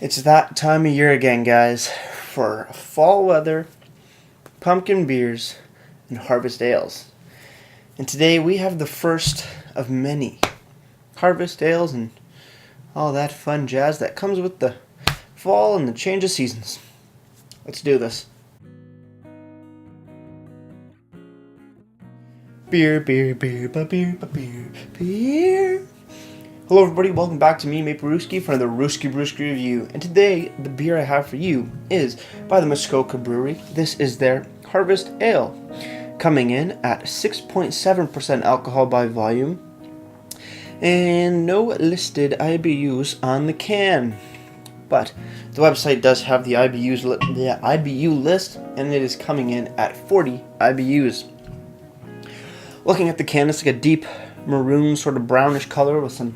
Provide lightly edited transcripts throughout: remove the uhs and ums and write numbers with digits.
It's that time of year again, guys, for fall weather, pumpkin beers, and harvest ales. And today we have the first of many harvest ales and all that fun jazz that comes with the fall and the change of seasons. Let's do this. Beer, beer, beer, beer, beer, beer. Hello everybody, welcome back to me, Maple Rooski, for another Rooski Brewski review. And today, the beer I have for you is by the Muskoka Brewery. This is their Harvest Ale, coming in at 6.7% alcohol by volume, and no listed IBUs on the can. But the website does have the IBU list, and it is coming in at 40 IBUs. Looking at the can, it's like a deep maroon, sort of brownish color with some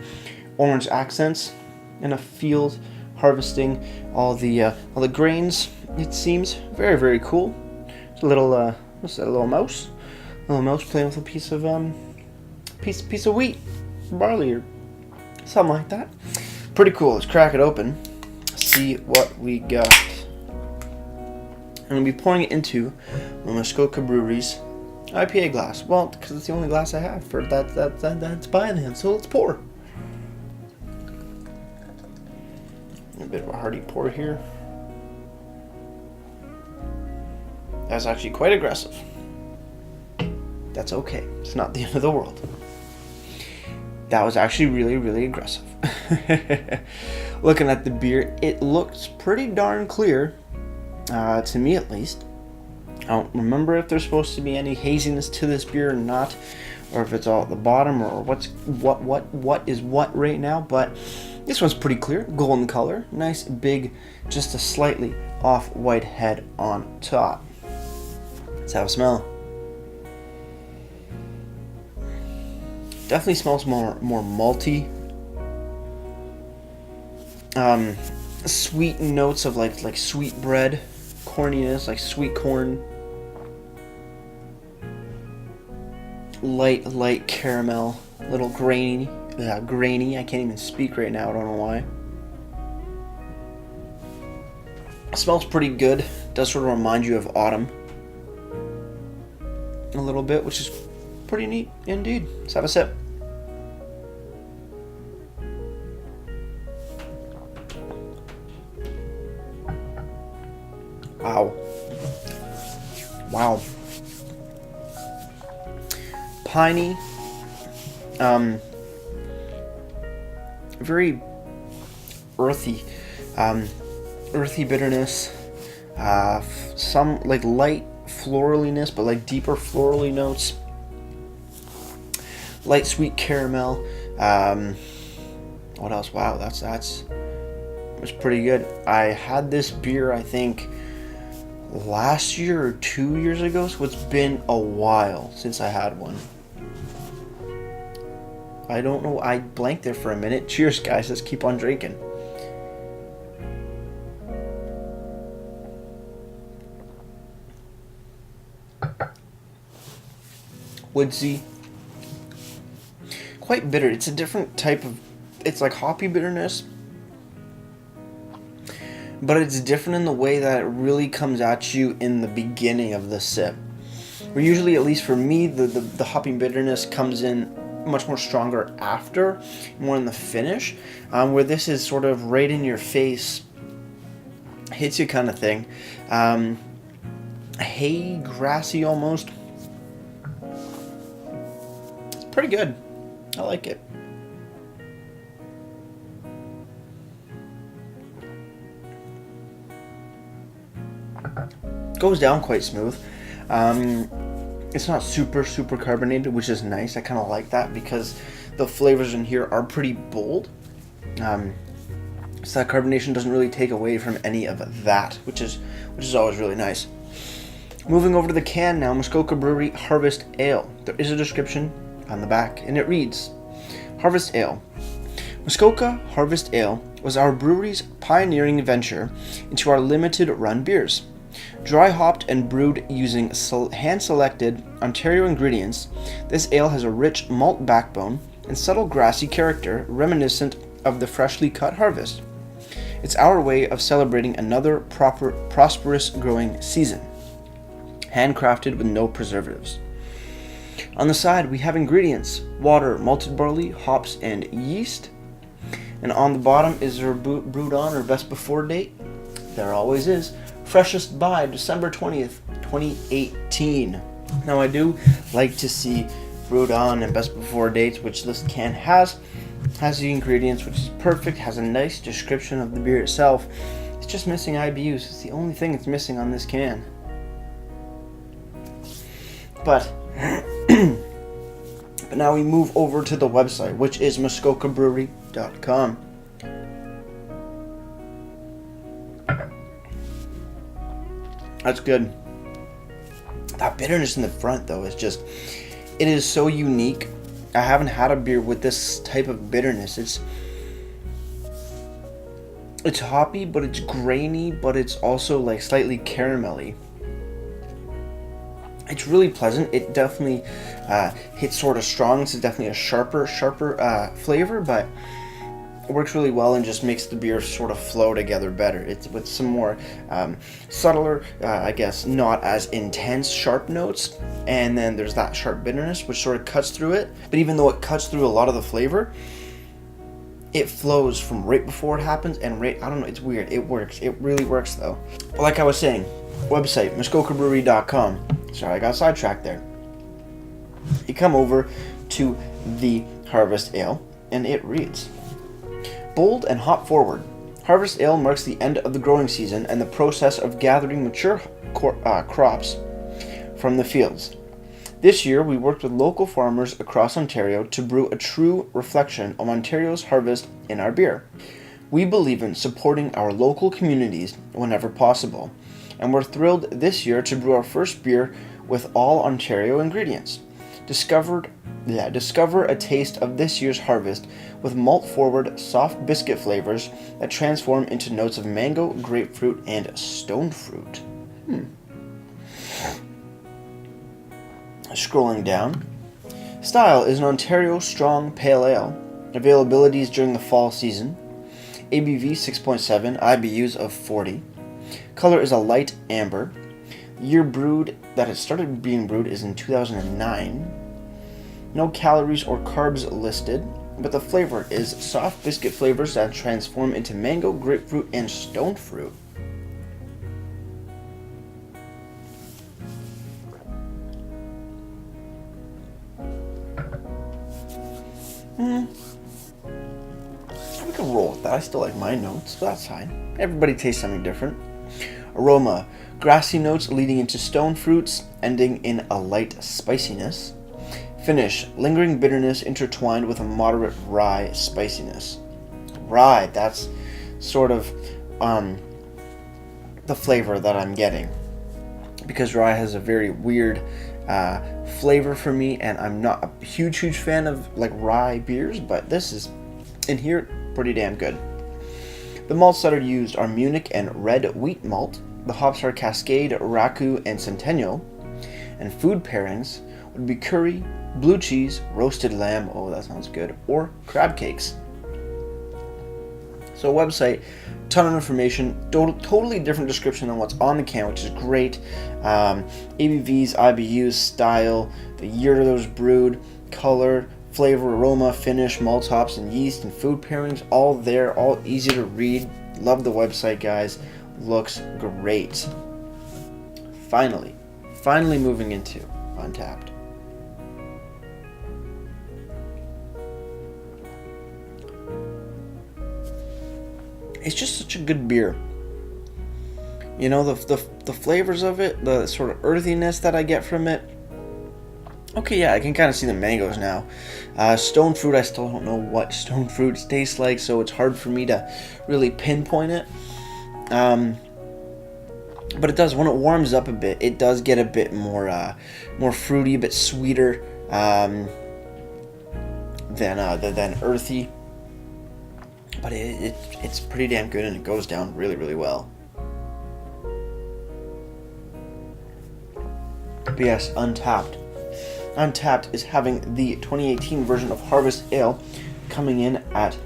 orange accents, in a field harvesting all the grains. It seems very, very cool. It's a little what's that? A little mouse playing with a piece of wheat, barley, or something like that. Pretty cool. Let's crack it open. See what we got. I'm gonna be pouring it into the Muskoka Brewery's IPA glass. Well, because it's the only glass I have for that's by then. So let's pour. A bit of a hearty pour here. That's actually quite aggressive. That's okay. It's not the end of the world. That was actually really, really aggressive. Looking at the beer, it looks pretty darn clear, to me at least. I don't remember if there's supposed to be any haziness to this beer or not, or if it's all at the bottom, or what is what right now. But this one's pretty clear, golden color, nice big, just a slightly off-white head on top. Let's have a smell. Definitely smells more malty. Sweet notes of like sweet bread, corniness, like sweet corn. Light caramel, little grainy. I can't even speak right now. I don't know why. It smells pretty good. It does sort of remind you of autumn a little bit, which is pretty neat indeed. Let's have a sip. Wow. Piney, very earthy bitterness, some like light floraliness, but like deeper florally notes, light sweet caramel. What else? Wow, that's pretty good. I had this beer, I think, last year or 2 years ago, so it's been a while since I had one. I don't know, I blanked there for a minute. Cheers, guys, let's keep on drinking. Woodsy, quite bitter. It's a different type of, it's like hoppy bitterness, but it's different in the way that it really comes at you in the beginning of the sip. Where usually, at least for me, the hoppy bitterness comes in much more stronger after, more in the finish, where this is sort of right in your face, hits you kind of thing. Hay, grassy almost. It's pretty good. I like it. Goes down quite smooth. It's not super carbonated, which is nice. I kind of like that because the flavors in here are pretty bold. So that carbonation doesn't really take away from any of that, which is always really nice. Moving over to the can now, Muskoka Brewery Harvest Ale. There is a description on the back, and it reads, Harvest Ale. Muskoka Harvest Ale was our brewery's pioneering venture into our limited run beers. Dry hopped and brewed using hand-selected Ontario ingredients, this ale has a rich malt backbone and subtle grassy character reminiscent of the freshly cut harvest. It's our way of celebrating another prosperous growing season, handcrafted with no preservatives. On the side, we have ingredients: water, malted barley, hops, and yeast. And on the bottom is our brewed on or best before date. There always is. Freshest by December 20th, 2018. Now, I do like to see brewed on and best before dates, which this can has the ingredients, which is perfect, has a nice description of the beer itself. It's just missing IBUs. It's the only thing it's missing on this can. But but now we move over to the website, which is muskokabrewery.com. That's good. That bitterness in the front, though, is just, it is so unique. I haven't had a beer with this type of bitterness. It's hoppy, but it's grainy, but it's also like slightly caramelly. It's really pleasant. It definitely hits sort of strong. This is definitely a sharper flavor, but it works really well and just makes the beer sort of flow together better. It's with some more subtler, I guess, not as intense sharp notes, and then there's that sharp bitterness which sort of cuts through it. But even though it cuts through a lot of the flavor, it flows from right before it happens and right, I don't know, it's weird. It works. It really works though. But like I was saying, website muskokabrewery.com. Sorry, I got sidetracked there. You come over to the Harvest Ale and it reads: bold and hop forward. Harvest Ale marks the end of the growing season and the process of gathering mature crops from the fields. This year, we worked with local farmers across Ontario to brew a true reflection of Ontario's harvest in our beer. We believe in supporting our local communities whenever possible, and we're thrilled this year to brew our first beer with all Ontario ingredients. Discover a taste of this year's harvest with malt-forward, soft biscuit flavors that transform into notes of mango, grapefruit, and stone fruit. Scrolling down. Style is an Ontario Strong Pale Ale. Availability is during the fall season. ABV 6.7, IBUs of 40. Color is a light amber. Year brewed that it started being brewed is in 2009. No calories or carbs listed, but the flavor is soft biscuit flavors that transform into mango, grapefruit, and stone fruit. We can roll with that. I still like my notes, but that's fine. Everybody tastes something different. Aroma: grassy notes leading into stone fruits, ending in a light spiciness. Finish: lingering bitterness intertwined with a moderate rye spiciness. Rye, that's sort of the flavor that I'm getting, because rye has a very weird flavor for me, and I'm not a huge fan of like rye beers, but this is in here pretty damn good. The malts that are used are Munich and red wheat malt. The hops are Cascade, Raku, and Centennial. And food pairings would be curry, blue cheese, roasted lamb, oh that sounds good, or crab cakes. So website, ton of information, totally different description than what's on the can, which is great. ABVs, IBUs, style, the year that it was brewed, color, flavor, aroma, finish, malt, hops, and yeast, and food pairings, all there, all easy to read. Love the website, guys. Looks great. Finally moving into Untapped. It's just such a good beer. You know, the flavors of it, the sort of earthiness that I get from it. Okay, yeah, I can kind of see the mangoes now. Stone fruit, I still don't know what stone fruits taste like, so it's hard for me to really pinpoint it. But it does, when it warms up a bit, it does get a bit more fruity, a bit sweeter than earthy. But it's pretty damn good, and it goes down really, really well. But yes, Untapped. Untapped is having the 2018 version of Harvest Ale coming in at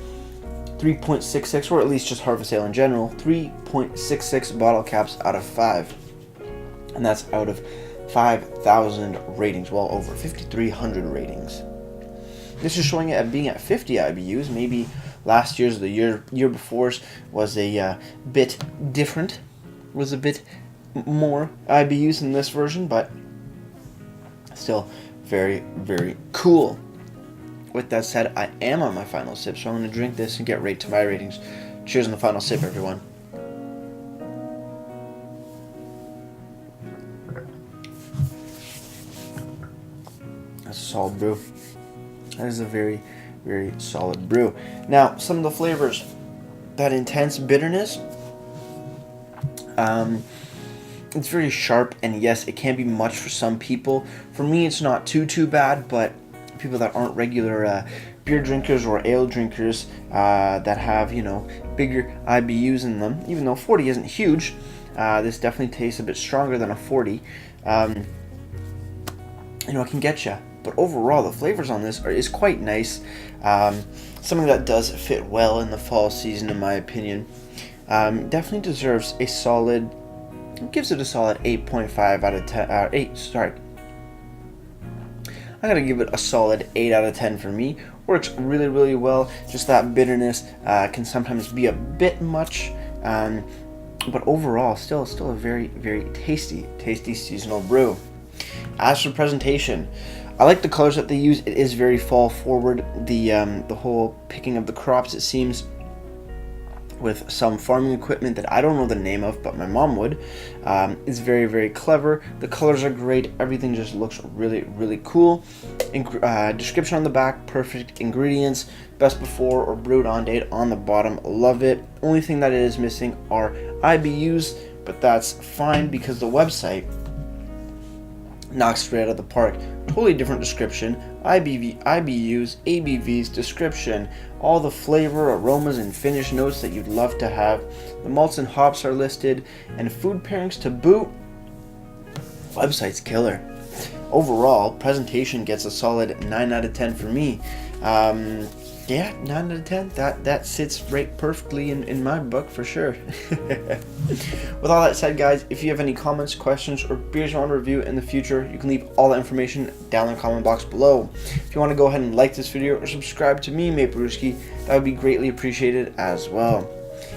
3.66, or at least just Harvest Ale in general, 3.66 bottle caps out of 5. And that's out of 5,000 ratings, well over 5,300 ratings. This is showing it at being at 50 IBUs. Maybe last year's or the year before's was a bit different, was a bit more IBUs in this version, but still very, very cool. With that said, I am on my final sip, so I'm going to drink this and get right to my ratings. Cheers on the final sip, everyone. That's a solid brew. That is a very, very solid brew. Now, some of the flavors. That intense bitterness. It's very sharp, and yes, it can be much for some people. For me, it's not too bad, but people that aren't regular beer drinkers or ale drinkers that have, bigger IBUs in them, even though 40 isn't huge, this definitely tastes a bit stronger than a 40. It can get you. But overall, the flavors on this is quite nice. Something that does fit well in the fall season, in my opinion. Definitely deserves a solid. Gives it a solid 8.5 out of 10. 8. Sorry. I gotta give it a solid 8 out of 10 for me. Works really, really well. Just that bitterness can sometimes be a bit much. But overall, still a very, very tasty seasonal brew. As for presentation, I like the colors that they use. It is very fall forward. The whole picking of the crops, it seems, with some farming equipment that I don't know the name of, but my mom would. Is very, very clever. The colors are great. Everything just looks really, really cool. Description on the back, perfect ingredients, best before or brewed on date on the bottom. Love it. Only thing that it is missing are IBUs, but that's fine because the website knocks straight out of the park. Totally different description. IBUs, ABVs, description, all the flavor, aromas, and finish notes that you'd love to have. The malts and hops are listed, and food pairings to boot. Website's killer. Overall, presentation gets a solid 9 out of 10 for me. 9 out of 10. That sits right perfectly in my book for sure. With all that said, guys, if you have any comments, questions, or beers you want to review in the future, you can leave all that information down in the comment box below. If you want to go ahead and like this video or subscribe to me, Maple-Brewski, that would be greatly appreciated as well.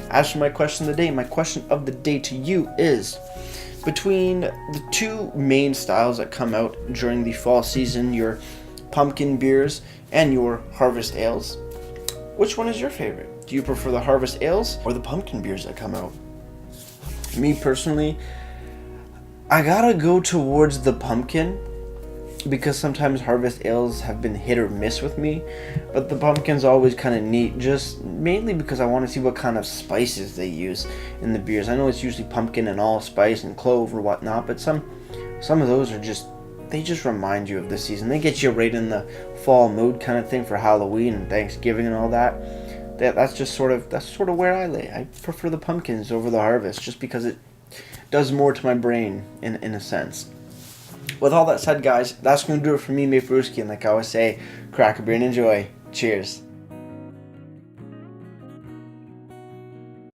As for my question of the day, to you is, between the two main styles that come out during the fall season, your pumpkin beers and your harvest ales, which one is your favorite? Do you prefer the harvest ales or the pumpkin beers that come out? Me personally, I gotta go towards the pumpkin, because sometimes harvest ales have been hit or miss with me, but the pumpkin's always kind of neat, just mainly because I want to see what kind of spices they use in the beers. I know it's usually pumpkin and allspice and clove or whatnot, but some of those are just, they just remind you of the season. They get you right in the fall mood kind of thing for Halloween and Thanksgiving and all that. That's sort of where I lay. I prefer the pumpkins over the harvest just because it does more to my brain in a sense. With all that said, guys, that's going to do it for me, Maple-Brewski, and like I always say, crack a beer and enjoy. Cheers.